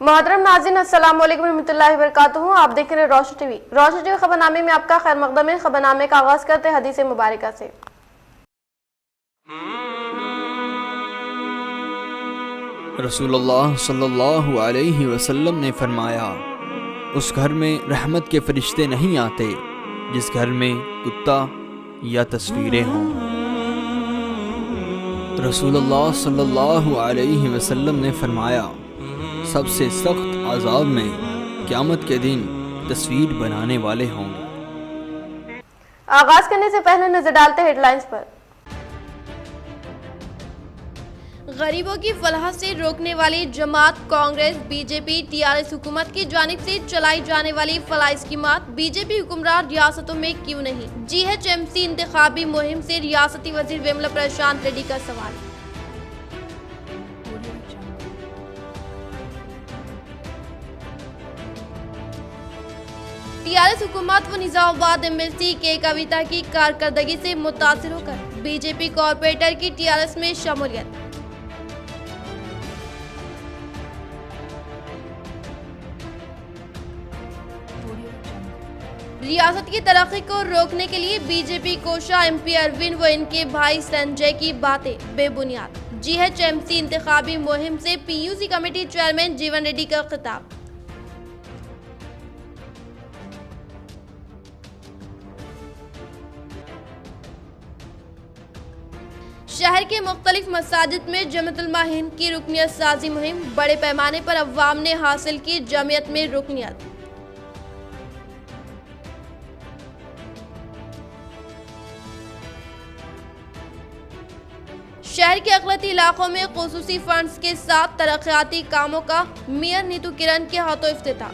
मोहतरम नाज़रीन, अस्सलाम वालेकुम रहमतुल्लाहि व बरकातुहू। आप देख रहे हैं रोशन टीवी। रोशन टीवी खबरनामे में आपका खैर मकदम है। खबरनामे का आगाज करते हैं हदीस मुबारका से। रसूलुल्लाह सल्लल्लाहु अलैहि वसल्लम ने फरमाया, उस घर में रहमत के फरिश्ते नहीं आते जिस घर में कुत्ता या तस्वीरें हों। रसूलुल्लाह सल्लल्लाहु अलैहि वसल्लम ने फरमाया, सबसे सख्त अज़ाब में क़यामत के दिन तस्वीर बनाने वाले होंगे। आगाज करने से पहले नजर डालते हेडलाइंस पर। गरीबों की फलाह से रोकने वाली जमात कांग्रेस, बीजेपी, टीआरएस हुकूमत की जानिब से चलाई जाने वाली फलाह स्कीमात बीजेपी हुक्मरान रियासतों में क्यों नहीं? जीएचएमसी इंतखाबी मुहिम से रियासती वजीर विमला प्रशांत रेड्डी का सवाल। टीआरएस हुकूमत व निजामाबाद एमएलसी के कविता की कारकर्दगी से मुतासिर होकर बीजेपी कॉरपोरेटर की टीआरएस में शमूलियत। रियासत की तरक्की को रोकने के लिए बीजेपी कोषा एमपी अरविंद व इनके भाई संजय की बातें बेबुनियाद। जीएचएमसी इंतखाबी मुहिम से पीयूसी कमेटी चेयरमैन जीवन रेड्डी का खिताब। शहर के मुख्तलिफ मसाजिद में जमात-उल-उलमा हिंद की रुकनियत साजी मुहिम, बड़े पैमाने पर अवाम ने हासिल की जमीयत में रुकनियत। शहर के अक़लियती इलाकों में खुसूसी फंड्स के साथ तरक्याती कामों का मेयर नीतू किरण के हाथों इफ्तिताह।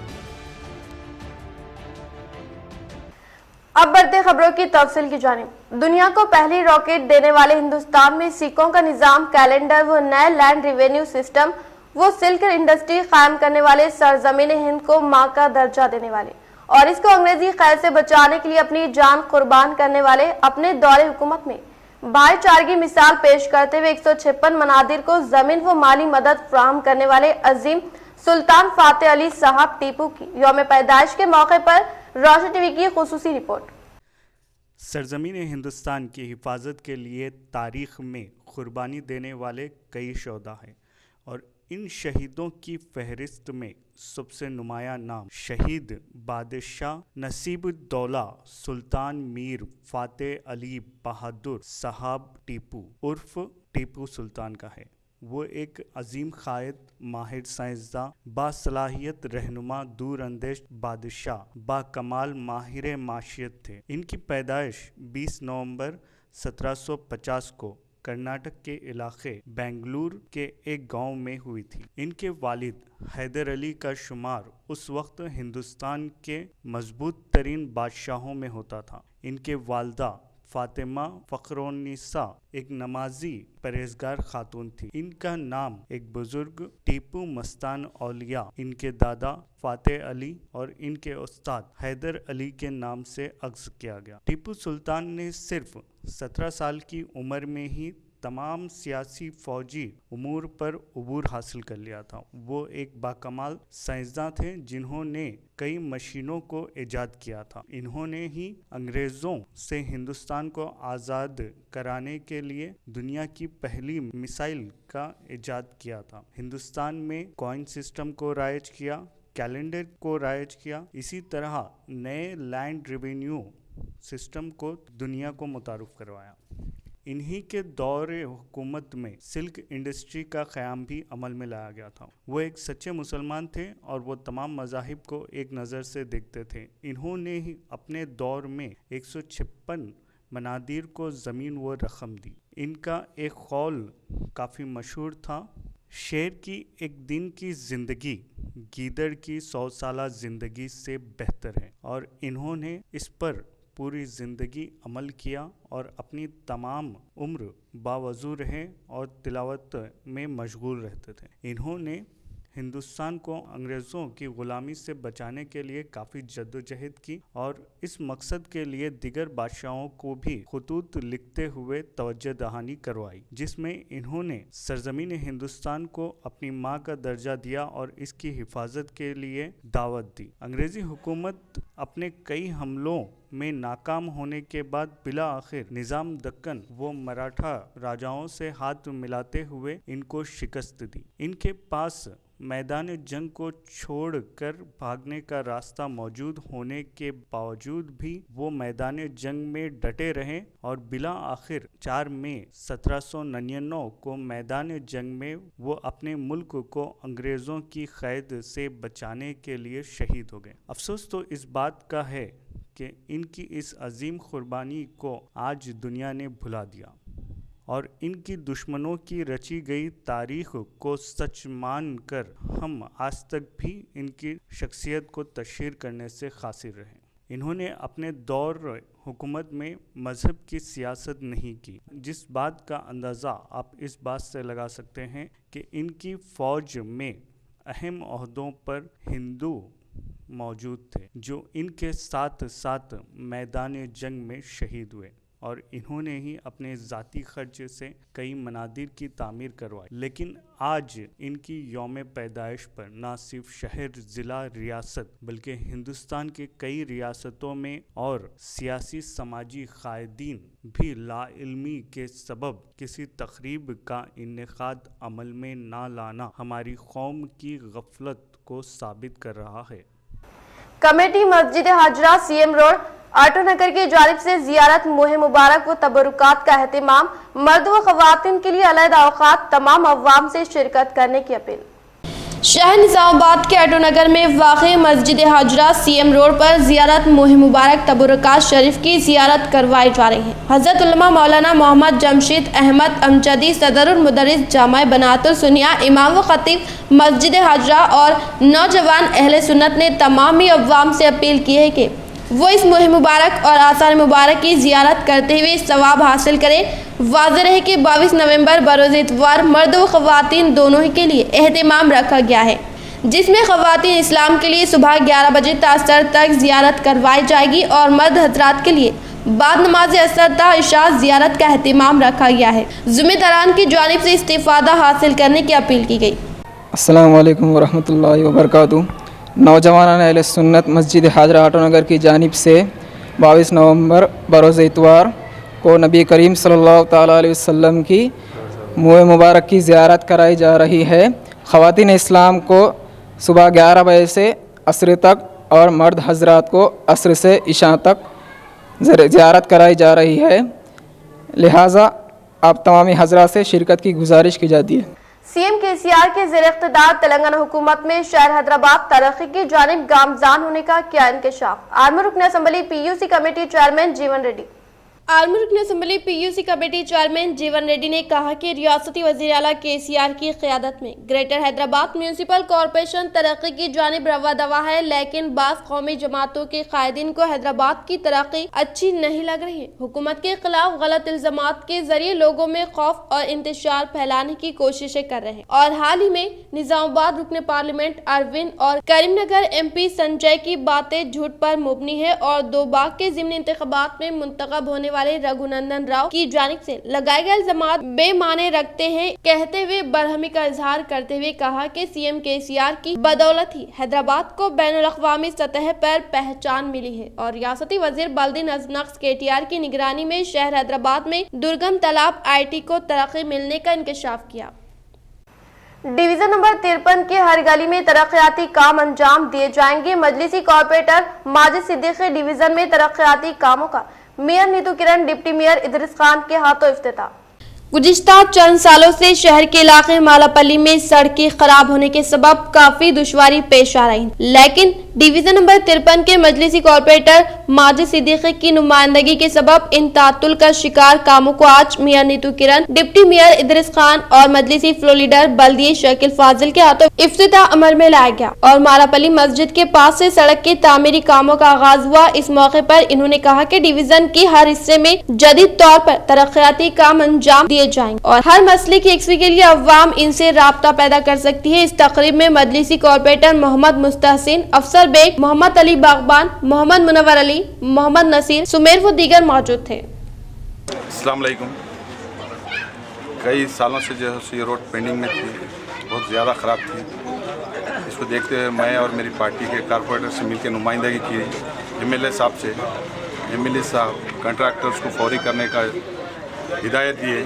अब बढ़ते खबरों की तफसील की जानिब। दुनिया को पहली रॉकेट देने वाले हिंदुस्तान में सिक्कों का निजाम, कैलेंडर व नए लैंड रेवेन्यू सिस्टम वो सिल्क इंडस्ट्री कायम करने वाले सरजमीन हिंद को मां का दर्जा देने वाले और इसको अंग्रेजी कैद से बचाने के लिए अपनी जान कुर्बान करने वाले अपने दौरे हुकूमत में भाईचारगी मिसाल पेश करते हुए 156 मनादिर को जमीन व माली मदद फराहम करने वाले अजीम सुल्तान फातेह अली साहब टीपू की यौम पैदाइश के मौके पर रोशन टीवी की खुसूसी रिपोर्ट। सरजमीन हिंदुस्तान की हिफाजत के लिए तारीख़ में कुर्बानी देने वाले कई शोहदा हैं और इन शहीदों की फहरिस्त में सबसे नुमाया नाम शहीद बादशाह नसीबुद्दौला सुल्तान मीर फातेह अली बहादुर साहब टीपू उर्फ टीपू सुल्तान का है। वो एक अजीम क़ायद, माहिर साइंसदां, बासलाहियत रहनुमा, दूर अंदेश बादशाह, बाकमाल माहिर माशियत थे। इनकी पैदाइश 20 नवंबर 1750 को कर्नाटक के इलाके बेंगलुरु के एक गांव में हुई थी। इनके वालिद हैदर अली का शुमार उस वक्त हिंदुस्तान के मजबूत तरीन बादशाहों में होता था। इनके वालदा फातिमा फ़ख्रुन्निसा एक नमाजी परहेजगार खातून थी। इनका नाम एक बुजुर्ग टीपू मस्तान औलिया, इनके दादा फातेह अली और इनके उस्ताद हैदर अली के नाम से अक्स किया गया। टीपू सुल्तान ने सिर्फ 17 साल की उम्र में ही तमाम सियासी फौजी उमूर पर उबूर हासिल कर लिया था। वो एक बाकमाल साइंसदां थे जिन्होंने कई मशीनों को ईजाद किया था। इन्होंने ही अंग्रेज़ों से हिंदुस्तान को आज़ाद कराने के लिए दुनिया की पहली मिसाइल का ईजाद किया था। हिंदुस्तान में कॉइन सिस्टम को राइज किया, कैलेंडर को राइज किया, इसी तरह नए लैंड रेवेन्यू सिस्टम को दुनिया को मुतारुफ करवाया। इन्हीं के दौरे हुकूमत में सिल्क इंडस्ट्री का क़याम भी अमल में लाया गया था। वो एक सच्चे मुसलमान थे और वो तमाम मज़ाहिब को एक नज़र से देखते थे। इन्होंने ही अपने दौर में 156 मनादिर को ज़मीन व रकम दी। इनका एक कौल काफ़ी मशहूर था, शेर की एक दिन की ज़िंदगी गीदड़ की 100 साला ज़िंदगी से बेहतर है, और इन्होंने इस पर पूरी ज़िंदगी अमल किया और अपनी तमाम उम्र बावजू रहे और तिलावत में मशगूल रहते थे। इन्होंने ہندوستان کو انگریزوں کی غلامی سے بچانے کے لیے کافی جدوجہد کی اور اس مقصد کے لیے دیگر بادشاہوں کو بھی خطوط لکھتے ہوئے توجہ دہانی کروائی، جس میں انہوں نے سرزمین ہندوستان کو اپنی ماں کا درجہ دیا اور اس کی حفاظت کے لیے دعوت دی۔ انگریزی حکومت اپنے کئی حملوں میں ناکام ہونے کے بعد بالآخر نظام دکن و مراٹھا راجاؤں سے ہاتھ ملاتے ہوئے ان کو شکست دی۔ ان کے پاس میدان جنگ کو چھوڑ کر بھاگنے کا راستہ موجود ہونے کے باوجود بھی وہ میدان جنگ میں ڈٹے رہے اور بالآخر 4 مئی 1799 کو میدان جنگ میں وہ اپنے ملک کو انگریزوں کی قید سے بچانے کے لیے شہید ہو گئے۔ افسوس تو اس بات کا ہے کہ ان کی اس عظیم قربانی کو آج دنیا نے بھلا دیا اور ان کی دشمنوں کی رچی گئی تاریخ کو سچ مان کر ہم آج تک بھی ان کی شخصیت کو تشہیر کرنے سے قاصر رہے۔ انہوں نے اپنے دور حکومت میں مذہب کی سیاست نہیں کی، جس بات کا اندازہ آپ اس بات سے لگا سکتے ہیں کہ ان کی فوج میں اہم عہدوں پر ہندو موجود تھے جو ان کے ساتھ ساتھ میدان جنگ میں شہید ہوئے اور انہوں نے ہی اپنے ذاتی خرچ سے کئی منادر کی تعمیر کروائی۔ لیکن آج ان کی یوم پیدائش پر نہ صرف شہر، ضلع، ریاست بلکہ ہندوستان کے کئی ریاستوں میں اور سیاسی سماجی قائدین بھی لا علمی کے سبب کسی تقریب کا انعقاد عمل میں نہ لانا ہماری قوم کی غفلت کو ثابت کر رہا ہے۔ کمیٹی مسجد Hajra C M road Auto Nagar کی جانب سے زیارت مہم مبارک و تبرکات کا اہتمام، مرد و خواتین کے لیے علیحدہ اوقات، تمام عوام سے شرکت کرنے کی اپیل۔ شہر نظام آباد کے آٹو نگر میں واقع مسجد حاجرہ سی ایم روڈ پر زیارت مہم مبارک تبرکات شریف کی زیارت کروائی جا رہی ہے۔ حضرت علامہ مولانا محمد جمشید احمد امجدی صدر المدرس جامع بنات السنیہ، امام و خطیب مسجد حاجرہ اور نوجوان اہل سنت نے تمامی عوام سے اپیل کی ہے کہ وہ اس مہم مبارک اور آثار مبارک کی زیارت کرتے ہوئے ثواب حاصل کریں۔ واضح رہے کہ 22 نومبر بروز اتوار مرد و خواتین دونوں ہی کے لیے اہتمام رکھا گیا ہے، جس میں خواتین اسلام کے لیے صبح 11 بجے تا عصر تک زیارت کروائی جائے گی اور مرد حضرات کے لیے بعد نماز عصر تا عشاء زیارت کا اہتمام رکھا گیا ہے۔ ذمہ داران کی جانب سے استفادہ حاصل کرنے کی اپیل کی گئی۔ السلام علیکم ورحمۃ اللہ وبرکاتہ۔ نوجوان اہل سنت مسجد حاجرہ آٹو نگر کی جانب سے 22 نومبر بروز اتوار کو نبی کریم صلی اللہ تعالیٰ علیہ وسلم کی منہ مبارک کی زیارت کرائی جا رہی ہے۔ خواتین اسلام کو صبح 11 بجے سے عصر تک اور مرد حضرات کو عصر سے عشاء تک زیارت کرائی جا رہی ہے، لہٰذا آپ تمامی حضرات سے شرکت کی گزارش کی جاتی ہے۔ سی ایم کے سی آر کے زیر اقتدار تلنگانہ حکومت میں شہر حیدرآباد ترقی کی جانب گامزن ہونے کا کیا انکشاف۔ آرمی رکن اسمبلی پی یو سی کمیٹی چیئرمین جیون ریڈی۔ آرمی رکن اسمبلی پی یو سی کمیٹی چیئرمین جیون ریڈی نے کہا کہ ریاستی وزیر اعلیٰ کے سی آر کی قیادت میں گریٹر حیدرآباد میونسپل کارپوریشن ترقی کی جانب رواں دوا ہے، لیکن بعض قومی جماعتوں کے قائدین کو حیدرآباد کی ترقی اچھی نہیں لگ رہی ہے۔ حکومت کے خلاف غلط الزامات کے ذریعے لوگوں میں خوف اور انتشار پھیلانے کی کوششیں کر رہے ہیں اور حال ہی میں نظام آباد رکن پارلیمنٹ اروند اور کریم نگر ایم پی سنجے کی باتیں جھوٹ پر مبنی ہے اور دوباگ کے ضمنی انتخابات میں منتخب ہونے والے رگھو نندن راؤ کی جانب سے لگائے گئے الزامات بے معنی رکھتے ہیں، کہتے ہوئے برہمی کا اظہار کرتے ہوئے کہا کہ سی ایم کے سی آر کی بدولت ہی حیدرآباد کو بین الاقوامی سطح پر پہچان ملی ہے اور ریاستی وزیر بلدی نظم نقش کے ٹی آر کی نگرانی میں شہر حیدرآباد میں درگم تالاب آئی ٹی کو ترقی ملنے کا انکشاف کیا۔ ڈویژن نمبر 53 کی ہر گلی میں ترقیاتی کام انجام دیے جائیں گے۔ مجلسی کارپوریٹر ماجد صدیقی ڈویژن میں ترقیاتی کاموں کا میئر نیتو کرن، ڈپٹی میئر ادریس خان کے ہاتھوں افتتاح۔ گزشتہ چند سالوں سے شہر کے علاقے مالا پلی میں سڑکیں خراب ہونے کے سبب کافی دشواری پیش آ رہی، لیکن डिवीजन नंबर 53 के मजलिसी कॉर्पोरेटर माजिद सिद्दीकी की नुमाइंदगी के सबब इन तातुल का शिकार कामों को आज मेयर नीतू किरण, डिप्टी मेयर इदरिस खान और मजलिसी फ्लोर लीडर बल्दिये शकील फाजिल के हाथों इफ्तिताह अमल में लाया गया और मारापली मस्जिद के पास से सड़क के तामीरी कामों का आगाज हुआ। इस मौके पर इन्होंने कहा कि डिवीजन की हर हिस्से में जदीद तौर पर तरक्याती काम अंजाम दिए जाएंगे और हर मसले की यकसी के लिए अवाम इनसे राब्ता पैदा कर सकती है। इस तकरीब में मजलिसी कॉर्पोरेटर मोहम्मद मुस्तहसिन, अफसर बेग, मोहम्मद अली बागबान, मोहम्मद मुनव्वर अली, मोहम्मद नसीर, सुमेर व दीगर मौजूद थे। अस्सलाम वालेकुम। कई सालों से जो है ये रोड पेंडिंग में थी, बहुत ज़्यादा ख़राब थी। इसको देखते हुए मैं और मेरी पार्टी के कारपोरेटर से मिलकर नुमाइंदगी की एमएलए साहब से। एमएलए साहब कंट्रैक्टर्स को फौरी करने का हिदायत दिए।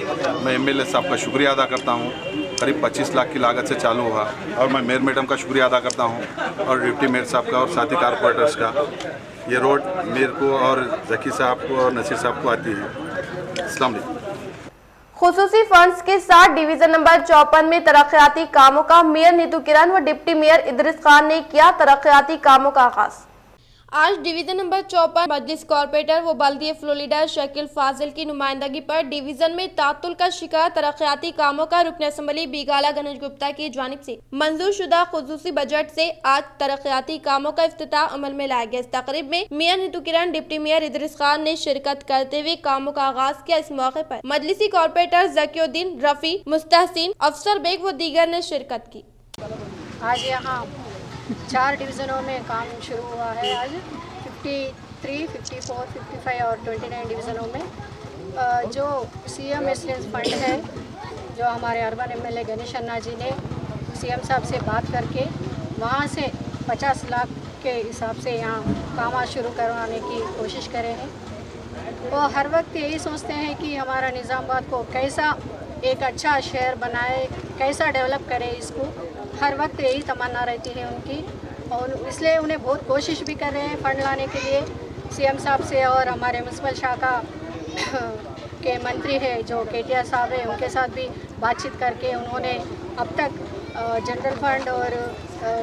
मैं एमएलए साहब का शुक्रिया अदा करता हूँ। करीब 25 लाख की लागत से चालू हुआ और मैं मेयर मैडम का शुक्रिया अदा करता हूँ और डिप्टी मेयर साहब का और साथी कारपोरेटर्स का। ये रोड मेयर को और जकी साहब को और नसीर साहब को आती है। अस्सलाम वालेकुम। खुसूसी फंड्स के साथ डिवीजन नंबर 54 में तरक्याती कामों का मेयर नीतू किरण व डिप्टी मेयर इदरिस खान ने किया तरक्याती कामों का आगाज। आज डिवीजन नंबर 54 मजलिस कॉर्पोरेटर व बल्दिये फ्लोर लीडर शकील फाजिल की नुमाइंदगी पर डिवीजन में तातुल का शिकार तरक्याती कामों का रुकन असम्बली बिगाला गणेश गुप्ता की जानिब से मंजूर शुदा खुसूसी बजट से आज तरक्याती कामों का इफ्तिताह अमल में लाया गया। इस तकरीब में मेयर नीतू किरण, डिप्टी मेयर इदरिस खान ने शिरकत करते हुए कामों का आगाज किया। इस मौके पर मजलिसी कॉर्पोरेटर जकीउद्दीन, रफी, मुस्तहसिन, अफसर बेग व दीगर ने शिरकत की। आज यहाँ 4 डिवीज़नों में काम शुरू हुआ है। आज 53, 54, 55 और 29 डिवीज़नों में जो सीएम एक्सीलेंस फंड है, जो हमारे अर्बन एमएलए गणेश अन्ना जी ने सीएम साहब से बात करके वहाँ से 50 लाख के हिसाब से यहाँ काम शुरू करवाने की कोशिश करे हैं। वो हर वक्त यही सोचते हैं कि हमारा निज़ामाबाद को कैसा एक अच्छा शहर बनाए, कैसा डेवलप करे। इसको हर वक्त यही तमन्ना रहती है उनकी और इसलिए उन्हें बहुत कोशिश भी कर रहे हैं फंड लाने के लिए सीएम साहब से। और हमारे म्युनिसिपल शाखा के मंत्री है जो केटीआर साहब है, उनके साथ भी बातचीत करके उन्होंने अब तक जनरल फंड और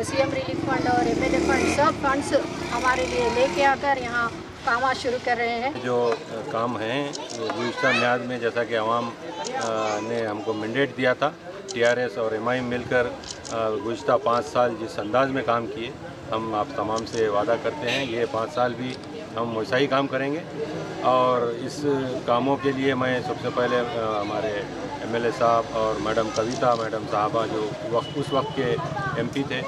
सीएम रिलीफ फंड और एमएलए फंड सब फंड्स हमारे लिए लेके आकर यहाँ काम शुरू कर रहे हैं। जो काम हैं गुज़िश्ता म्याद में, जैसा कि अवाम ने हमको मैंडेट दिया था, टीआरएस और एमआई मिलकर गुज़िश्ता 5 साल जिस अंदाज में काम किए, हम आप तमाम से वादा करते हैं ये 5 साल भी हम वैसा ही काम करेंगे। और इस कामों के लिए मैं सबसे पहले हमारे एमएलए साहब और मैडम कविता मैडम साहबा जो उस वक्त के एमपी थे,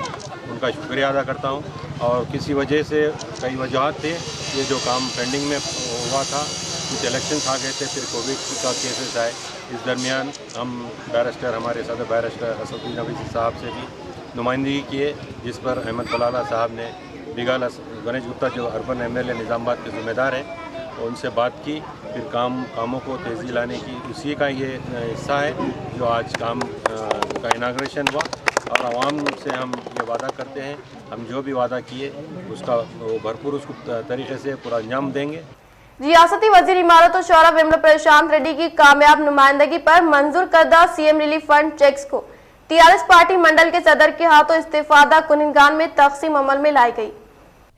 उनका शुक्रिया अदा करता हूं। और किसी वजह से कई वजूहत थे ये जो काम पेंडिंग में हुआ था, कुछ इलेक्शंस आ गए थे, फिर कोविड का केसेस आए। इस दरमियान हम बैरिस्टर हमारे सदर बैरिस्टर असदुद्दीन अवीसी साहब से भी नुमाइंदगी किए, जिस पर अहमद कलाला साहब ने बिगाला गणेश गुप्ता जो अर्बन एमएलए निज़ामाबाद के ज़िम्मेदार हैं, उनसे बात की। फिर कामों को तेज़ी लाने की उसी का ये हिस्सा है जो आज काम का इनाग्रेशन हुआ। और आवाम से हम ये वादा करते हैं, हम जो भी वादा किए उसका वो भरपूर उसको तरीके से पूरा अंजाम देंगे। रियासती वजीर इमारत और शौरा विमला प्रशांत रेड्डी की कामयाब नुमाइंदगी पर मंजूर करदा सीएम रिलीफ फंड चेक्स को टीआरएस पार्टी मंडल के सदर के हाथों इस्तेफादा कुनिनगान में तकसीम अमल में लाई गई।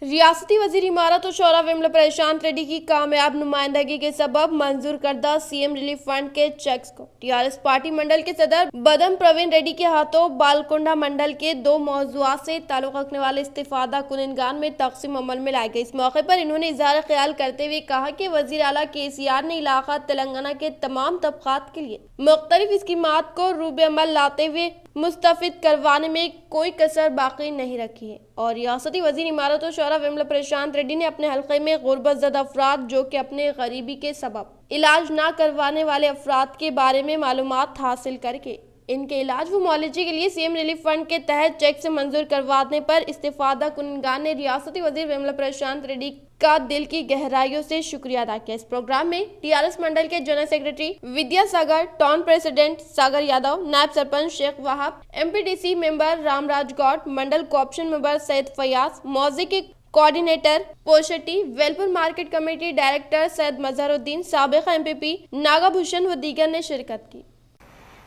रियासती वजीर इमारत और शौरा विमला प्रशांत रेड्डी की कामयाब नुमाइंदगी के सबब मंजूर करदा सीएम रिलीफ फंड के चेक्स को टीआरएस पार्टी मंडल के सदर बदम प्रवीण रेड्डी के हाथों बालकोंडा मंडल के 2 मौजूआत से ताल्लुक रखने वाले इस्तेफादा कुनिनगान में तकसीम अमल में लाई गई। इस मौके पर इन्होंने इजहार ख्याल करते हुए कहा कि वजीर आला केसीआर ने इलाका तेलंगाना के तमाम तबकात के लिए मुख्तलिफ स्कीमात को रूबे अमल लाते हुए मुस्तफिद करवाने में कोई कसर बाकी नहीं रखी है। और रियासती वजीर इमारत और शौरा विमला प्रशांत रेड्डी ने अपने हल्के में गुर्बत ज़दा अफराद जो कि अपने गरीबी के सबब इलाज ना करवाने वाले अफराद के बारे में मालूमात हासिल करके इनके इलाज व मुआलजे के लिए सीएम रिलीफ फंड के तहत चेक से मंजूर करवाने पर इस्तेफादा कुनिनगान ने रियासती वजीर विमला प्रशांत रेड्डी का दिल की गहराइयों से शुक्रिया अदा किया। इस प्रोग्राम में टीआरएस मंडल के general secretary Vidyasagar, town president Sagar Yadav, नायब sarpanch Sheikh Wahab, MPDC member Ramraj Goud, mandal cooption member Syed Fayaz, मौजी के कोऑर्डिनेटर पोशटी, Velpur market committee director Syed Mazharuddin, साबिक एमपीपी नागाभूषण व दीगर ने शिरकत की।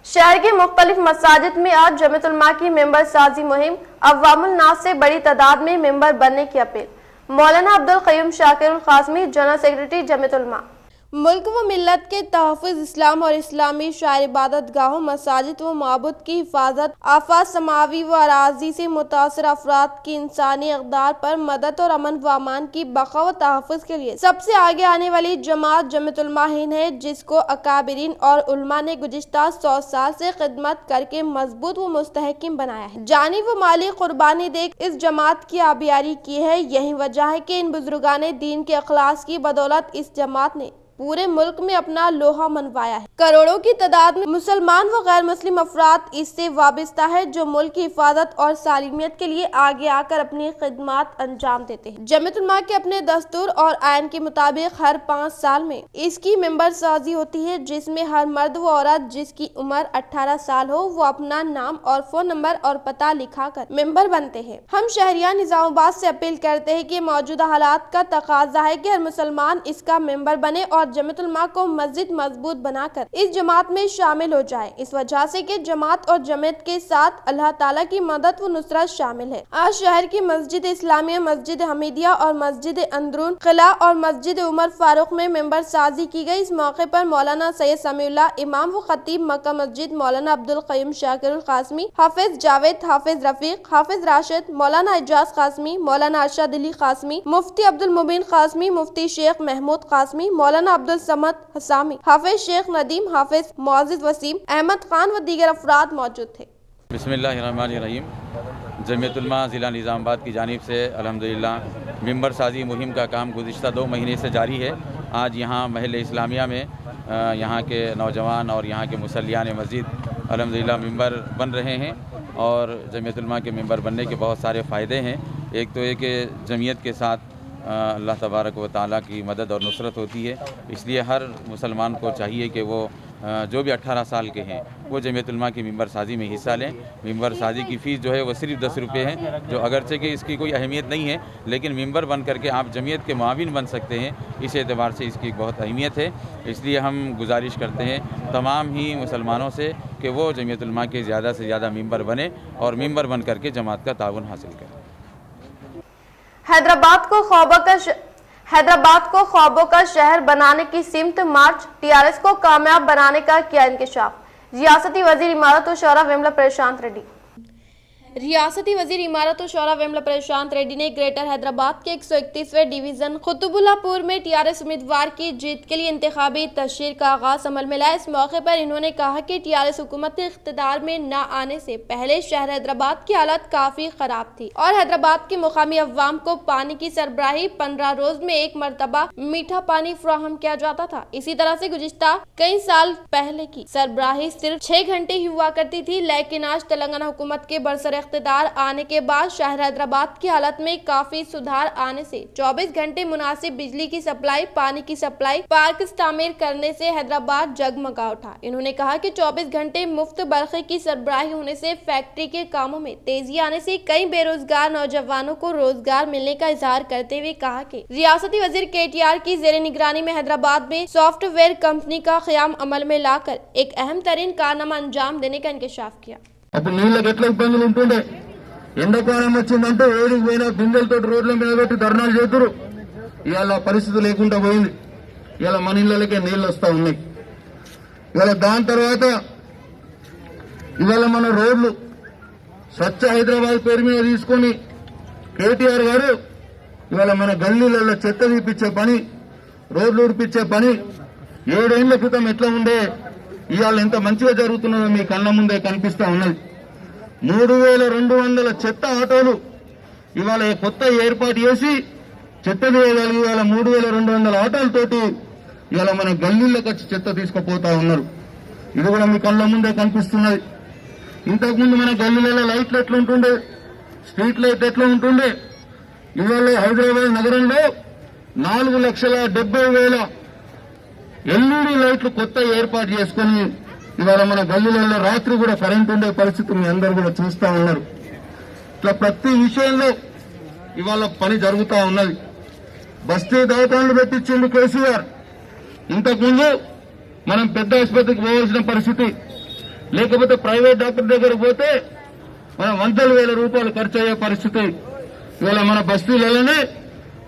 शहर के मुख्तलिफ मसाजिद में आज जमीयत उलमा की मेंबर साजी मुहिम, अवामुल नास से बड़ी तादाद में मेंबर बनने की अपील। मौलाना अब्दुल क़य्यूम शाकिरुल क़ासमी, जनरल सेक्रेटरी जमीयत उलमा। मुल्क व मिल्लत के तहफ़्फ़ुज़, इस्लाम और इस्लामी शायर इबादत गाहों, मसाजिद व माबुद की हिफाजत, आफात समावी व अराज़ी से मुतासर अफराद की इंसानी इक़दार पर मदद और अमन व अमान की बक़ा व तहफ़्फ़ुज़ के लिए सबसे आगे आने वाली जमात जमीयत उलमा हिंद है, जिसको अकाबिरीन और उलमा ने गुज़िश्ता 100 साल से खिदमत करके मजबूत व मुस्तहकिम बनाया है। जानी व माली कुर्बानी देख इस जमात की आबियारी की है। यही वजह है कि इन बुजुर्गाने दीन के अखलास की बदौलत इस जमात ने पूरे मुल्क में अपना लोहा मनवाया है। करोड़ों की तादाद में मुसलमान व गैर मुस्लिम अफराद इससे वाबस्ता है, जो मुल्क की हिफाजत और सालिमियत के लिए आगे आकर अपनी खिदमत अंजाम देते हैं। जमीयत उलमा के अपने दस्तूर और आयन के मुताबिक हर 5 साल में इसकी मेंबर साजी होती है, जिसमें हर मर्द व औरत जिसकी उम्र 18 साल हो वो अपना नाम और फोन नंबर और पता लिखा कर मेंबर बनते हैं। हम शहरिया निजामाबाद से अपील करते हैं कि मौजूदा हालात का तकाजा है कि हर मुसलमान इसका मेंबर बने और जमीयत उलमा को मस्जिद मजबूत बनाकर इस जमात में शामिल हो जाए। इस वजह से कि जमात और जमीयत के साथ अल्लाह ताला की मदद व नुसरत शामिल है। आज शहर की मस्जिद इस्लामिया, मस्जिद हमीदिया और मस्जिद अंदरून किला और मस्जिद उमर फारूक में मेंबर साजी की गई। इस मौके पर मौलाना सैयद समीउल्लाह, इमाम व खतीब मक्का मस्जिद, मौलाना अब्दुल क़य्यूम शाकिरुल क़ासमी, हाफिज जावेद, हाफिज रफीक, हाफिज राशिद, मौलाना एजाज क़ासमी, मौलाना अरशद अली क़ासमी, मुफ्ती अब्दुल मुबीन क़ासमी, मुफ्ती शेख महमूद क़ासमी, मौलाना अब्दुल समद हसामी, हाफिज शेख नदीम, हाफिज मुअज़्ज़िज़ वसीम, अहमद खान व दीगर अफराद मौजूद थे। बिस्मिल्लाहिर्रहमानिर्रहीम। जमीयत उलमा ज़िला निज़ामाबाद की जानिब से अल्हम्दुलिल्लाह मेंबर साजी मुहिम का काम गुज़िश्ता 2 महीने से जारी है। आज यहाँ महल इस्लामिया में यहाँ के नौजवान और यहाँ के मुसल्लियान मस्जिद अल्हम्दुलिल्लाह मेंबर बन रहे हैं और जमीयत उलमा के मेंबर बनने के बहुत सारे फ़ायदे हैं। एक तो ये कि जमीयत के साथ अल्लाह तबारक व तआला की मदद और नुसरत होती है, इसलिए हर मुसलमान को चाहिए कि वो जो भी 18 साल के हैं वो जमीयत उलमा की मेंबर साजी में हिस्सा लें। मेंबर साजी की फ़ीस जो है वो सिर्फ 10 रुपये है, जो अगरचे कि इसकी कोई अहमियत नहीं है, लेकिन मेंबर बन करके आप जमीयत के मुआविन बन सकते हैं। इस एतबार से इसकी बहुत अहमियत है। इसलिए हम गुजारिश करते हैं तमाम ही मुसलमानों से कि वो जमीयत उलमा के ज़्यादा से ज़्यादा मेंबर बने और मेंबर बन करके जमात का ताउन हासिल करें। हैदराबाद को ख्वाबों का शहर बनाने की सिमत मार्च, टीआरएस को कामयाब बनाने का किया इंकशाफ। रियासती वजीर इमारत और शौरा वेमला प्रशांत रेड्डी। रियासती वजीर इमारत और शौरा वेमला प्रशांत रेड्डी ने ग्रेटर हैदराबाद के 131वें डिवीजन कुतुबुल्लापुर में टीआरएस उम्मीदवार की जीत के लिए इंतखाबी तशहीर का आगाज अमल में लाया। इस मौके पर इन्होंने कहा कि टीआरएस हुकूमत के इख्तिदार में न आने से पहले शहर हैदराबाद की हालत काफी खराब थी और हैदराबाद की मुकामी अवाम को पानी की सरबराही 15 रोज में एक मरतबा मीठा पानी फराहम किया जाता था। इसी तरह से गुज़िश्ता कई साल पहले की सरबराही सिर्फ 6 घंटे ही हुआ करती थी, लेकिन आज तेलंगाना हुकूमत के बरसर इख्तिदार आने के बाद शहर हैदराबाद की हालत में काफी सुधार आने से 24 घंटे मुनासिब बिजली की सप्लाई, पानी की सप्लाई, पार्क तामीर करने से हैदराबाद जगमगा उठा। इन्होंने कहा कि 24 घंटे मुफ्त बरक़ी की सरबराही होने से फैक्ट्री के कामों में तेजी आने से कई बेरोजगार नौजवानों को रोजगार मिलने का इजहार करते हुए कहा कि रियासती वजीर केटीआर की जेर निगरानी में हैदराबाद में सॉफ्टवेयर कंपनी का क़याम अमल में लाकर एक अहम तरीन कारनामा अंजाम देने का इंकशाफ किया। అప్పుడు నీళ్ళకి ఎట్లా ఇబ్బందులు ఉంటుండే, ఎండాకాలం వచ్చిందంటే ఏడికి పోయినా బిందెలతో రోడ్ల మీద పెట్టి ధర్నాలు చేతురు. ఇవాళ పరిస్థితి లేకుండా పోయింది. ఇవాళ మన ఇళ్ళకే నీళ్ళు వస్తూ ఉన్నాయి. ఇవాళ దాని తర్వాత ఇవాళ మన రోడ్లు స్వచ్ఛ హైదరాబాద్ పేరు మీద తీసుకొని కేటీఆర్ గారు ఇవాళ మన గల్లీలలో చెత్త తీపిచ్చే పని, రోడ్లు ఉడిపించే పని 7 ఏళ్ల క్రితం ఎట్లా ఉండే ఇవాళ ఎంత మంచిగా జరుగుతున్నదో మీ కళ్ళ ముందే కనిపిస్తా ఉన్నది. 3200 చెత్త ఆటోలు ఇవాళ కొత్త ఏర్పాటు చేసి చెత్త తీయగలిగి ఇవాళ 3200 ఆటోలతోటి ఇవాళ మన గల్లీలోకి వచ్చి చెత్త తీసుకుపోతా ఉన్నారు. ఇది కూడా మీ కళ్ళ ముందే కనిపిస్తున్నది. ఇంతకుముందు మన గల్లీలలో లైట్లు ఎట్లా ఉంటుండే, స్ట్రీట్ లైట్ ఎట్లా ఉంటుండే, ఇవాళ హైదరాబాద్ నగరంలో 4,70,000 ఎల్ఈడి లైట్లు కొత్త ఏర్పాటు చేసుకుని ఇవాళ మన గల్లీలలో రాత్రి కూడా కరెంట్ ఉండే పరిస్థితి మీ అందరూ కూడా చూస్తా ఉన్నారు. ఇట్లా ప్రతి విషయంలో ఇవాళ పని జరుగుతూ ఉన్నది. బస్తీ దవాఖానలు పెట్టించింది కేసీఆర్. ఇంతకుముందు మనం పెద్ద ఆసుపత్రికి పోవాల్సిన పరిస్థితి, లేకపోతే ప్రైవేట్ డాక్టర్ దగ్గర పోతే మన వందల వేల రూపాయలు ఖర్చు అయ్యే పరిస్థితి ఇవాళ మన బస్తీలలోనే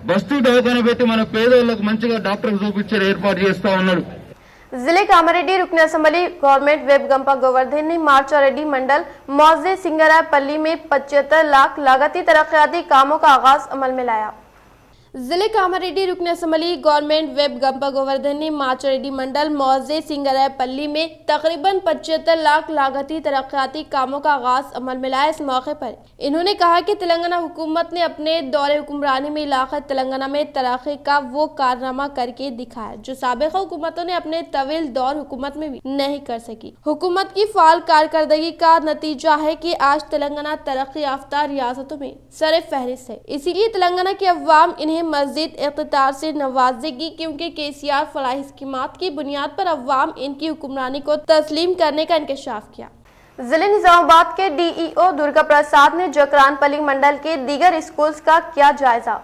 బస్తీ దవాఖాన పెట్టి మన పేదవాళ్ళకు మంచిగా డాక్టర్ చూపించే ఏర్పాటు చేస్తా ఉన్నాడు. जिले कामारेड्डी रुकन assembly government web Gumpa Govardhan ने मार्चारेड्डी मंडल मौजे सिंगरापल्ली में 75 लाख लागती तरक्याती कामों का आगाज अमल में लाया। जिले कामारेड्डी रुकन assembly government web Gumpa Govardhan ने मार्चारेड्डी मंडल मौजे सिंगरापल्ली में तकरीबन 75 लाख लागती तरक्याती कामों का आगाज अमल में लाया। इस मौके पर इन्होंने कहा कि तेलंगाना हुकूमत ने अपने दौरे हुक्मरानी में इलाका तेलंगाना में तरक्की का वो कारनामा करके दिखाया जो साबिक़ा हुकूमतों ने अपने तवील दौर हुकूमत में भी नहीं कर सकी। हुकूमत की फाल कारकर्दगी का नतीजा है कि आज तेलंगाना तरक्की याफ्ता रियासतों में सरे फहरिस्त है। इसीलिए तेलंगाना के अवाम इन्हें मजीद इख्तियार से नवाजेगी क्योंकि केसीआर फलाही स्कीमात की बुनियाद पर अवाम इनकी हुक्मरानी को तस्लीम करने का इंकशाफ किया। जिले निजामाबाद के डीईओ दुर्गा प्रसाद ने जकरानपल्ली मंडल के दीगर स्कूल्स का किया जायजा।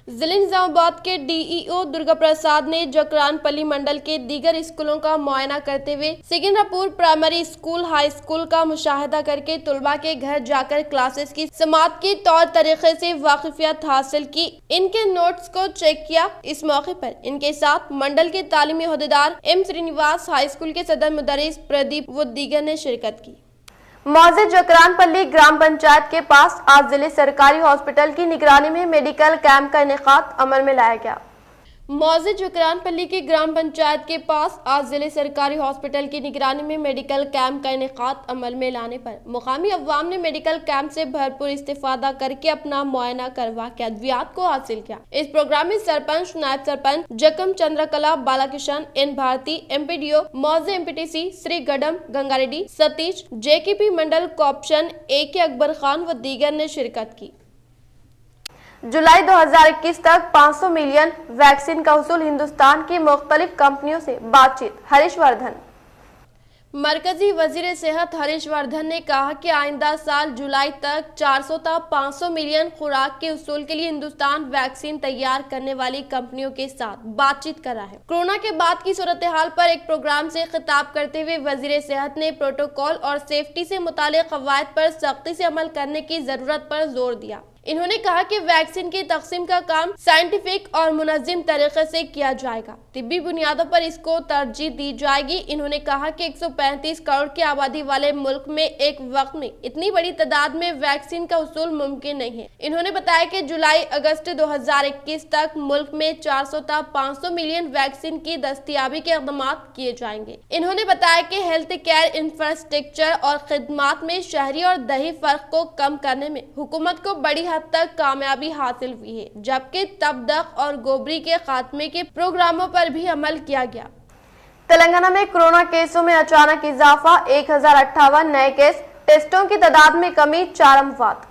जिले निजामाबाद के डीईओ दुर्गा प्रसाद ने जकरानपल्ली मंडल के दीगर स्कूलों का मुआयना करते हुए सिकंदरापुर प्राइमरी स्कूल हाई स्कूल का मुशाहिदा करके तलबा के घर जाकर क्लासेस की समात के तौर तरीके से वाकिफियत हासिल की, इनके नोट्स को चेक किया। इस मौके पर इनके साथ मंडल के तालीमी ओहदेदार एम श्रीनिवास, हाई स्कूल के सदर मुदर्रिस प्रदीप व दीगर ने शिरकत की। मौजे जकरानपल्ली ग्राम पंचायत के पास आज जिले सरकारी हॉस्पिटल की निगरानी में मेडिकल कैंप का इनेकाद अमल में लाया गया। मौजे जकरानपल्ली की ग्राम पंचायत के पास आज जिले सरकारी हॉस्पिटल की निगरानी में मेडिकल कैंप का इनेकाद अमल में लाने पर मुकामी अवाम ने मेडिकल कैंप से भरपूर इस्तेफादा करके अपना मुआयना करवा के अद्वियात को हासिल किया। इस प्रोग्राम में सरपंच, नायब सरपंच जकम चंद्रकला, बालाकिशन, एन भारती, एमपीडीओ मौजे, एमपीटीसी श्री गडम गंगारेड्डी, सतीश, जेकेपी मंडल कॉप्शन AK अकबर खान व दीगर ने शिरकत की। जुलाई 2021 तक 500 मिलियन वैक्सीन का वसूल, हिंदुस्तान की मुख्तलिफ कंपनियों से बातचीत। हरीश वर्धन। मरकजी वजीर सेहत हरीश वर्धन ने कहा कि आइंदा साल जुलाई तक 400 था 500 मिलियन खुराक के उसूल के लिए हिंदुस्तान वैक्सीन तैयार करने वाली कंपनियों के साथ बातचीत कर रहा है। कोरोना के बाद की सूरत हाल पर एक प्रोग्राम से खिताब करते हुए वजीर सेहत ने प्रोटोकॉल और सेफ्टी से मुतालिक कवायद पर सख्ती से अमल करने की जरूरत पर जोर दिया। इन्होंने कहा कि वैक्सीन की तकसीम का काम साइंटिफिक और मुनज़्ज़म तरीके से किया जाएगा, तिब्बी बुनियादों पर इसको तरजीह दी जाएगी। इन्होंने कहा कि 135 करोड़ की आबादी वाले मुल्क में एक वक्त में इतनी बड़ी तादाद में वैक्सीन का उसूल मुमकिन नहीं है। इन्होंने बताया कि जुलाई अगस्त 2021 तक मुल्क में 400 था 500 मिलियन वैक्सीन की दस्तयाबी के इक़दाम किए जाएंगे। इन्होंने बताया कि हेल्थ केयर इंफ्रास्ट्रक्चर और खिदमात में शहरी और दही फर्क को कम करने में हुकूमत को बड़ी हद तक कामयाबी हासिल हुई है, जबकि तबदक और गोबरी के खात्मे के प्रोग्रामों पर भी अमल किया गया। तेलंगाना में कोरोना केसों में अचानक इजाफा, 1058 नए केस, टेस्टों की तादाद में कमी, 4 अमवात।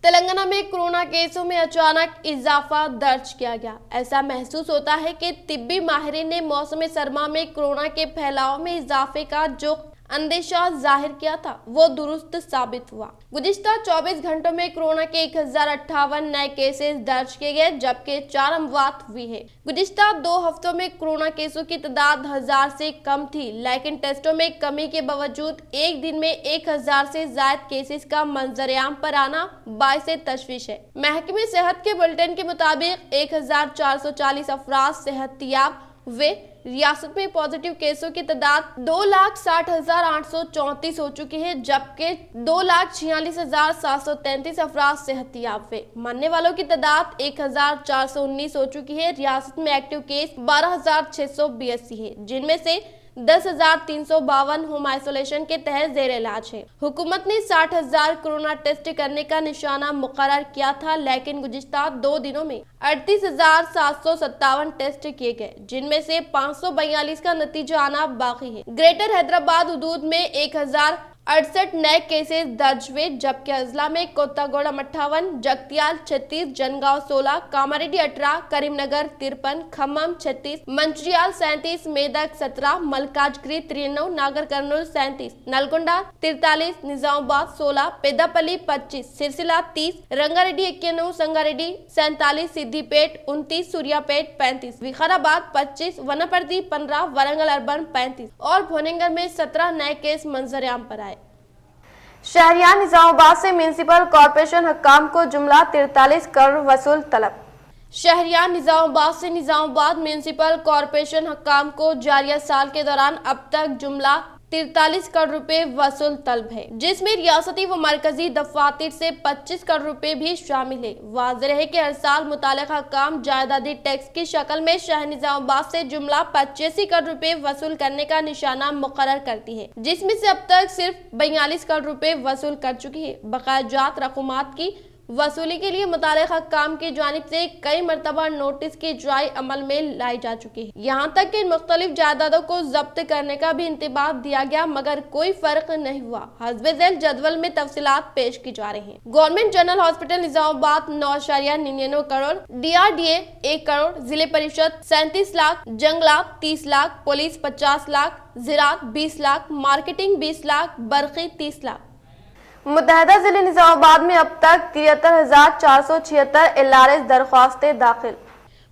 तेलंगाना में कोरोना केसों में अचानक इजाफा दर्ज किया गया। ऐसा महसूस होता है कि तिब्बी माहिरीन ने मौसम सरमा में कोरोना के फैलाव में इजाफे का जो अंदेशा जाहिर किया था वो दुरुस्त साबित हुआ। गुज़िश्ता 24 घंटों में कोरोना के 1058 नए केसेस दर्ज किए गए, जबकि 4 अमवात हुई है। गुज़िश्ता 2 हफ्तों में कोरोना केसों की तादाद 1000 से कम थी, लेकिन टेस्टों में कमी के बावजूद एक दिन में 1000 से ज्यादा केसेस का मंजर-ए-आम पर आना बाइस तशवीश है। महकमे सेहत के बुलेटिन के मुताबिक 1440 अफराद सेहतियाब हुए। रियासत में पॉजिटिव केसों की तादाद 2,60,834 हो चुकी है, जबकि 2,46,733 अफराद सेहतियाब हुए। मरने वालों की तादाद 1,419 हो चुकी है। रियासत में एक्टिव केस 12,682 है, जिनमें से 10,352 होम आइसोलेशन के तहत जेर इलाज है। हुकूमत ने 60,000 कोरोना टेस्ट करने का निशाना मुकर्रर किया था, लेकिन गुज़िश्ता 2 दिनों में 38,757 टेस्ट किए गए, जिनमें से 542 का नतीजा आना बाकी है। ग्रेटर हैदराबाद हदूद में 1,000 68 नए केसेस दर्ज हुए, जबकि अजला में कोत्तागोड़म 58, जगतियाल 36, जनगांव 16, कामारेड्डी 18, करीमनगर 53, खम्मम 36, मंचिरियाल 37, मेदक 17, मलकाजगिरी 93, नागर कर्नूल 37, नलगोंडा 43, निजामाबाद 16, पेदापल्ली 25, सिरसिला 30, रंगारेड्डी 91, संगारेड्डी 47, सिद्दीपेट 29, सूर्यापेट 35, विकाराबाद 25, वनपर्ती 15, वरंगल अर्बन 35 और भोनेंगर में 17 नए केस मंजर-ए-आम पर आए। शहरियार निजामाबाद से म्युनिसिपल कॉर्पोरेशन हुक्काम को जुमला 43 करोड़ वसूल तलब। शहरियार निजामाबाद से निजामाबाद म्युनिसिपल कॉर्पोरेशन हुक्काम को जारिया साल के दौरान अब तक जुमला 43 करोड़ रुपए वसूल तलब है, जिसमें रियासती व मरकजी दफातर से 25 करोड़ रुपए भी शामिल है। वाज़ेह है कि हर साल मुतालिका काम जायदादी टैक्स की शक्ल में शहर निजामाबाद से जुमला 85 करोड़ रुपए वसूल करने का निशाना मुकर्रर करती है, जिसमें से अब तक सिर्फ 42 करोड़ रुपए वसूल कर चुकी है। बकायाजात रकूमात की वसूली के लिए मुतालिका काम की जानिब से कई मरतबा नोटिस की इजराई अमल में लाई जा चुकी है। यहाँ तक कि मुख्तलिफ जायदादों को जब्त करने का भी इंतबाह दिया गया, मगर कोई फर्क नहीं हुआ। हस्बे झैल जदवल में तफसीलात पेश की जा रही हैं। Government general hospital Nizamabad 9.99 crore, DRDA 1 crore, जिले परिषद 37 लाख, जंगलात 30 लाख, पुलिस 50 लाख, ज़राअत 20 लाख, मार्केटिंग 20 लाख, बरक़ी 30 लाख। मुत्तहदा जिले निजामाबाद में अब तक 73,476 LRS दरख्वास्तें दाखिल।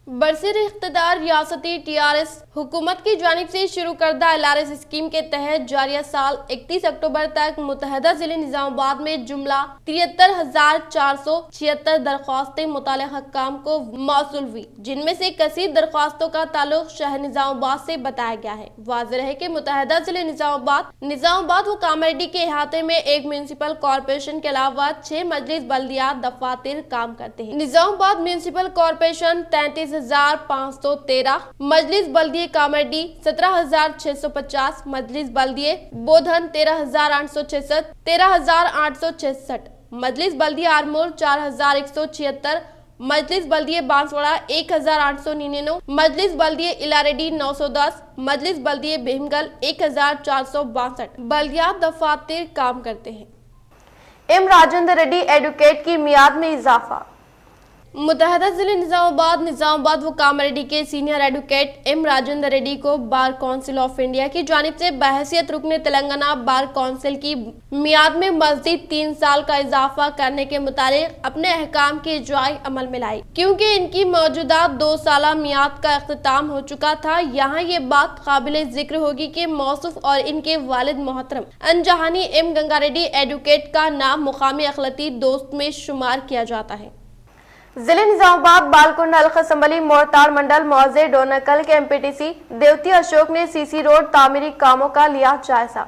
बरसर इख्तिदार रियासती TRS हुकूमत की जानिब से शुरू करदा LRS स्कीम के तहत जारिया साल 31 अक्टूबर तक मुत्तहदा जिले निजामाबाद में जुमला 73,476 दरख्वास्तें मुतालिका काम को मौसूल हुई, जिनमें से कसीर दरख्वास्तों का ताल्लुक शहर निजामाबाद से बताया गया है। वाज़ेह है कि मुत्तहदा जिले निजामाबाद व कामारेड्डी के इहाते में एक म्युनिसिपल कॉर्पोरेशन के अलावा 6 मजलिस बल्दियात दफातर काम करते हैं। निजामाबाद म्युनिसिपल कॉर्पोरेशन 33,513, मजलिस बल्दिये कामारेड्डी 17,650, मजलिस बल्दिये बोधन 13,866, 13,866, मजलिस बल्दिये आरमूर 4,176, मजलिस बल्दिये बांसवाड़ा 1,899, मजलिस बल्दिये इलारेडी 910, मजलिस बल्दिये भीमगल 1,462 बल्दियात दफातर काम करते हैं। एम राजेंद्र रेड्डी एडवोकेट की मियाद में इजाफा। मुत्तहदा जिले निजामाबाद व कामारेड्डी के senior advocate M Rajender Reddy को बार काउंसिल ऑफ इंडिया की जानिब से बहैसियत रुकने तेलंगाना बार काउंसिल की मियाद में मज़ीद 3 साल का इजाफा करने के मुताबिक अपने अहकाम की इजराई अमल में लाई, क्योंकि इनकी मौजूदा 2 साला मियाद का इख्तिताम हो चुका था। यहाँ ये बात काबिल जिक्र होगी कि मौसूफ और इनके वालिद मोहतरम अनजहानी एम गंगारेड्डी एडवोकेट का नाम मुकामी अखलती दोस्त में शुमार किया जाता है। जिले निजामाबाद बालकुंड हल्का असम्बली मोरताड़ मंडल मौजे डोनकल के MPTC देवती अशोक ने CC रोड तामीरी कामों का लिया जायजा।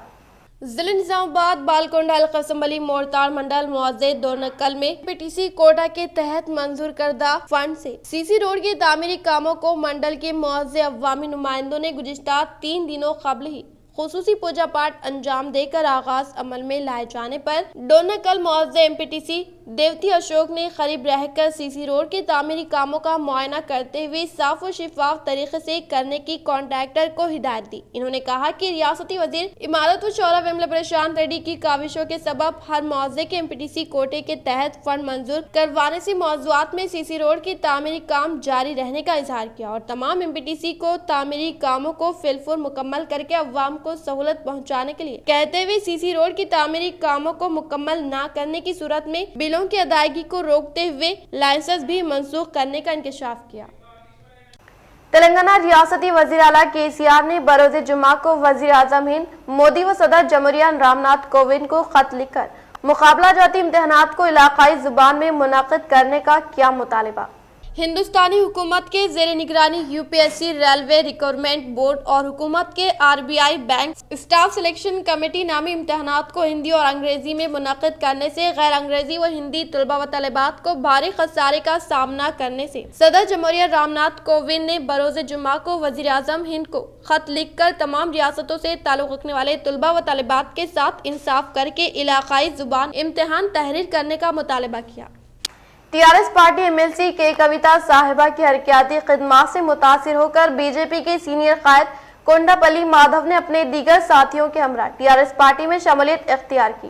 जिले निजामाबाद बालकुंड हल्का असम्बली मोरताड़ मंडल मौजे डोनकल में MPTC कोटा के तहत मंजूर करदा फंड से CC रोड के तामीरी कामों को मंडल के मौजे अवामी नुमाइंदों ने गुज़िश्ता 3 दिनों कबल ही खुसूसी पूजा पाठ अंजाम देकर आगाज अमल में लाए जाने पर डोनकल मौजे MPTC देवती अशोक ने करीब रहकर CC रोड के तामीरी कामों का मुआयना करते हुए साफ और शिफाफ तरीके से करने की कॉन्ट्रैक्टर को हिदायत दी। इन्होंने कहा कि रियासती वजीर इमारत व शौरा विमला प्रशांत रेड्डी की काविशों के सबब हर मौजे के MPTC कोटे के तहत फंड मंजूर करवाने से मौजूदात में CC रोड की तामीरी काम जारी रहने का इजहार किया और तमाम MPTC को तामीरी कामों को फिलफुल मुकम्मल करके अवाम को सहूलत पहुँचाने के लिए कहते हुए CC रोड की तामीरी कामों को मुकम्मल न करने की सूरत में बिलों की अदायगी को रोकते हुए लाइसेंस भी मंसूख करने का इंकशाफ किया। तेलंगाना रियासती वजीर आला KCR ने बरोज़े जुमा को वजीर आज़म हिंद मोदी व सदर जमहूरिया रामनाथ कोविंद को खत लिखकर मुकाबला जाती इम्तिहानात को इलाकाई जुबान में मुनक़िद करने का किया मुतालिबा। हिंदुस्तानी हुकूमत के ज़ेर निगरानी UPSC रेलवे रिक्रूटमेंट बोर्ड और हुकूमत के RBI bank staff selection committee नामी इम्तिहानात को हिंदी और अंग्रेजी में मुनक़िद करने से गैर अंग्रेजी व हिंदी तलबा व तलबात को भारी खसारे का सामना करने से सदर जमहूरिया रामनाथ कोविंद ने बरोज़ जुमा को वज़ीर आज़म हिंद को खत लिखकर तमाम रियासतों से ताल्लुक़ रखने वाले तलबा व तलबात के साथ इंसाफ करके इलाकाई जुबान इम्तिहान तहरीर करने का मुतालबा किया। TRS पार्टी MLC के कविता साहिबा की हरकियाती खिदमात से मुतासिर होकर BJP के सीनियर कायद कोंडापल्ली माधव ने अपने दीगर साथियों के हमरा टीआरएस पार्टी में शमूलियत इख्तियार की।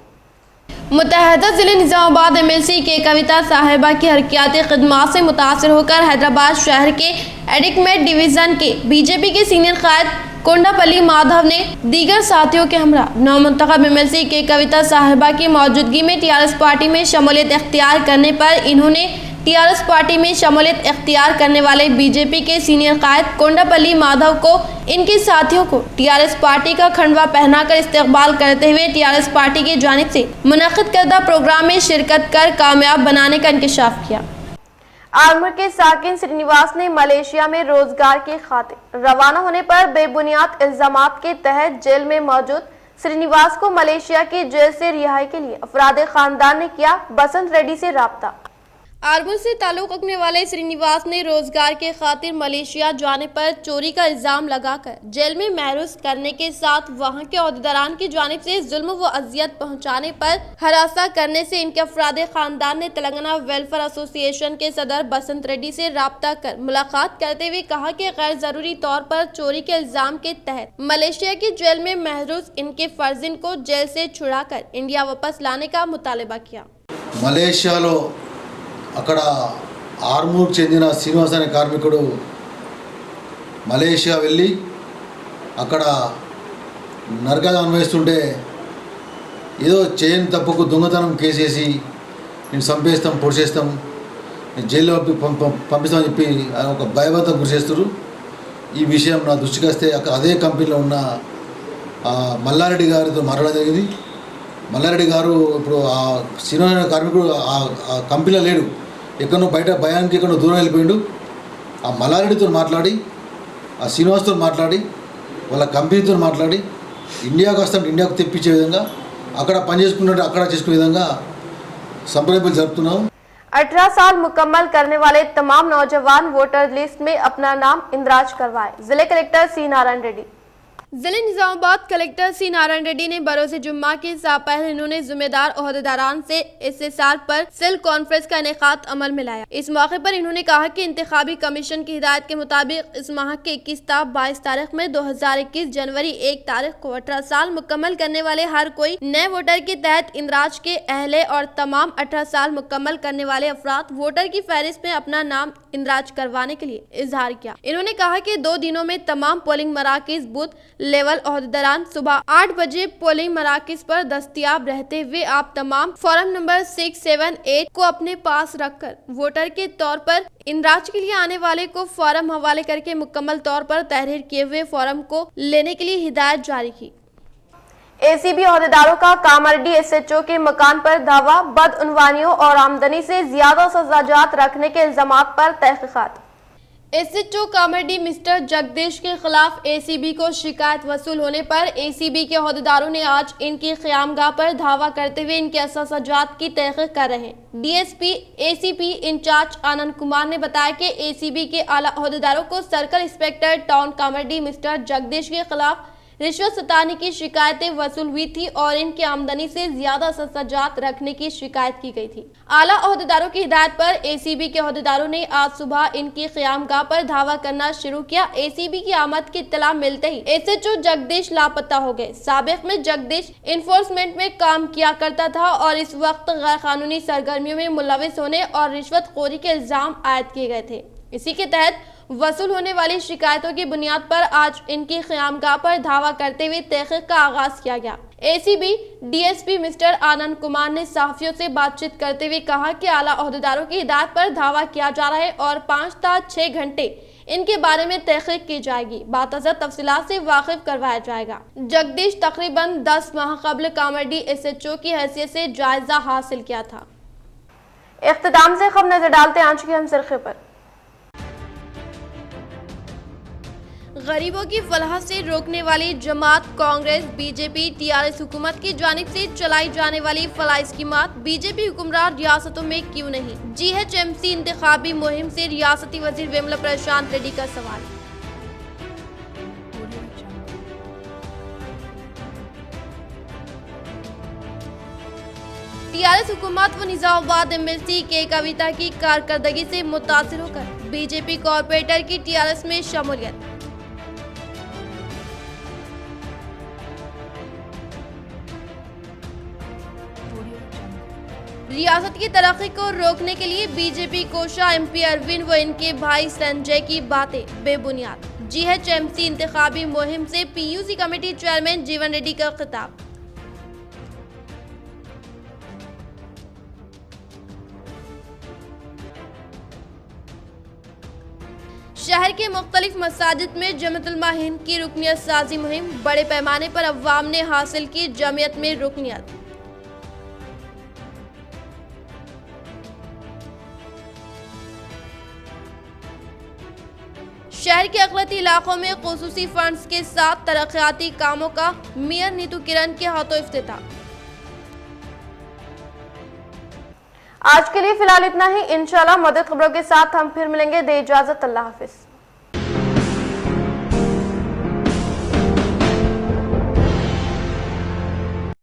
मुत्तहदा जिले निजामाबाद एमएलसी के कविता साहिबा की हरकियाती खिदमात से मुतासिर होकर हैदराबाद शहर के एडिकमेट डिवीजन के बीजेपी के सीनियर कायद कोंडापल्ली माधव ने दीगर साथियों के हमरा नौमुंतखब एमएलसी के कविता साहिबा की मौजूदगी में टीआरएस पार्टी में शमूलियत इख्तियार करने पर इन्होंने टीआरएस पार्टी में शमूलियत इख्तियार करने वाले बीजेपी के सीनियर कायद कोंडापल्ली माधव को इनके साथियों को टीआरएस पार्टी का खंडवा पहनाकर इस्तकबाल करते हुए टीआरएस पार्टी की जानिब से मुनक्किद करदा प्रोग्राम में शिरकत कर कामयाब बनाने का इंकशाफ किया। आरमूर के साकिन श्रीनिवास ने मलेशिया में रोजगार की खातिर रवाना होने पर बेबुनियाद इल्जामात के तहत जेल में मौजूद श्रीनिवास को मलेशिया की जेल से रिहाई के लिए अफराद खानदान ने किया बसंत रेड्डी से राब्ता। आरमूर से ताल्लुक रखने वाले श्रीनिवास ने रोजगार के खातिर मलेशिया जाने पर चोरी का इल्जाम लगाकर जेल में महरूस करने के साथ वहां के ओहदेदारान की जानिब से जुल्म व अजियत पहुंचाने पर हरासा करने से इनके अफराद खानदान ने तेलंगाना वेलफेयर एसोसिएशन के सदर बसंत रेड्डी से राब्ता कर मुलाकात करते हुए कहा कि गैर जरूरी तौर पर चोरी के इल्जाम के तहत मलेशिया की जेल में महरूस इनके फर्जिन को जेल से छुड़ाकर इंडिया वापस लाने का मुतालबा किया। మలేషియాలో అక్కడ ఆర్మూర్కు చెందిన శ్రీనివాస్ అనే కార్మికుడు మలేషియా వెళ్ళి అక్కడ నరకాలు అనుభవిస్తుంటే ఏదో చేయని తప్పుకు దొంగతనం కేసేసి నేను చంపేస్తాం పొడిచేస్తాం జైల్లో పంపిస్తామని చెప్పి ఒక భయభ్రాంతికి గురి చేస్తారు। ఈ విషయం నా దృష్టికి వస్తే అదే కంపెనీలో ఉన్న మల్లారెడ్డి గారితో మాట్లాడడం జరిగింది। మల్లారెడ్డి గారు ఇప్పుడు ఆ శ్రీనివాస్ అనే కార్మికుడు ఆ కంపెనీలో లేడు, ఎక్కడో బయట భయానికి ఎక్కడో దూరం వెళ్ళిపోయిండు। ఆ మల్లారెడ్డితో మాట్లాడి ఆ శ్రీనివాస్తో మాట్లాడి వాళ్ళ కంపెనీతో మాట్లాడి ఇండియాకు వస్తాం ఇండియాకు తెప్పించే విధంగా అక్కడ పని చేసుకున్నట్టు అక్కడ చేసుకునే విధంగా సంప్రదింపులు జరుపుతున్నాం। 18 साल मुकम्मल करने वाले तमाम नौजवान वोटर लिस्ट में अपना नाम इंदराज करवाए। जिले कलेक्टर सी नारायण रेड्डी। जिले निजामाबाद कलेक्टर सी नारायण रेड्डी ने बरोज़ जुम्मा के साथ पहले इन्होंने जिम्मेदार ओहदेदारान से इस्तेसार पर सिल कॉन्फ्रेंस का इनेकाद अमल में लाया। इस मौके पर इन्होंने कहा कि इंतखाबी कमीशन की हिदायत के मुताबिक इस माह के 21 ता 22 तारीख में 2021 जनवरी 1 तारीख को 18 साल मुकम्मल करने वाले हर कोई नए वोटर के तहत इंदराज के अहले और तमाम 18 साल मुकम्मल करने वाले अफराद वोटर की फहरिस्त में अपना नाम इंदराज करवाने के लिए इजहार किया। इन्होंने कहा कि 2 दिनों में तमाम पोलिंग मराकिज बूथ लेवल ओहदेदारान सुबह 8 बजे पोलिंग मराकिज पर दस्तयाब रहते हुए आप तमाम फॉर्म नंबर 678 को अपने पास रखकर वोटर के तौर पर इंदराज के लिए आने वाले को फॉर्म हवाले करके मुकम्मल तौर पर तहरीर किए हुए फॉर्म को लेने के लिए हिदायत जारी की। एसीबी ओहदेदारों का कामारेड्डी एसएचओ के मकान पर धावा, बदउनवानियों और आमदनी से ज्यादा सजाजात रखने के इल्जामात पर तहकीकात। एसएचओ कामारेड्डी मिस्टर जगदीश के खिलाफ एसीबी को शिकायत वसूल होने पर एसीबी के ओहदेदारों ने आज इनकी क़यामगाह पर धावा करते हुए इनके असजात की तहकीक कर रहे हैं। DSP ACP in charge Anand Kumar ने बताया कि एसीबी के आला ओहदेदारों को circle inspector town Kamareddy mister Jagdish के खिलाफ रिश्वत सताने की शिकायतें वसूल हुई थी और इनकी आमदनी से ज्यादा सजात रखने की शिकायत की गई थी। आला ओहदेदारों की हिदायत पर एसीबी के ओहदेदारों ने आज सुबह इनकी क़यामगाह पर धावा करना शुरू किया। एसीबी की आमद की इत्तला मिलते ही एसएचओ जगदीश लापता हो गए। साबिक में जगदीश इन्फोर्समेंट में काम किया करता था और इस वक्त गैर कानूनी सरगर्मियों में मुलविस होने और रिश्वत खोरी के इल्जाम आयद किए गए थे। इसी के तहत वसूल होने वाली शिकायतों की बुनियाद पर आज इनकी क़यामगाह पर धावा करते हुए तहक़ीक़ का आगाज किया गया। ACB DSP mister Anand Kumar ने सहाफ़ियों से बातचीत करते हुए कहा कि आला ओहदेदारों की हिदायत पर धावा किया जा रहा है और 5 ता 6 घंटे इनके बारे में तहक़ीक़ की जाएगी, बातज़ा तफसीलात से वाकिफ करवाया जाएगा। जगदीश तकरीबन 10 माह कबल कामारेड्डी एसएचओ की हैसियत से जायजा हासिल किया था। इख्तिताम से खबर नजर डालते हैं आज के हम सरखे पर। गरीबों की फलाह से रोकने वाली जमात कांग्रेस बीजेपी टीआरएस हुकूमत की जानिब से चलाई जाने वाली फलाह स्कीमात बीजेपी हुक्मरान रियासतों में क्यों नहीं? जीएचएमसी इंतखाबी मुहिम से रियासती वजीर वेमुला प्रशांत रेड्डी का सवाल। टीआरएस हुकूमत व निजामाबाद एमएलसी के कविता की कारकर्दगी से मुतासिर होकर बीजेपी कॉरपोरेटर की टीआरएस में शमूलियत। रियासत की तरक्की को रोकने के लिए बीजेपी कोषा एमपी अरविंद व इनके भाई संजय की बातें बेबुनियाद। जीएचएमसी इंतखाबी मुहिम से पीयूसी कमेटी चेयरमैन जीवन रेड्डी का खिताब। शहर के मुख्तलिफ मसाजिद में जमात उलमा हिंद की रुकनियत साजी मुहिम, बड़े पैमाने पर अवाम ने हासिल की जमीयत में रुकनियत। शहर के अगलती इलाकों में खुसूसी फंड्स के साथ तरक्याती कामों का मेयर नीतू किरण के हाथों इफ्तिताह। आज के लिए फिलहाल इतना ही। इंशाल्लाह मदद खबरों के साथ हम फिर मिलेंगे। दे इजाजत, अल्लाह हाफिज।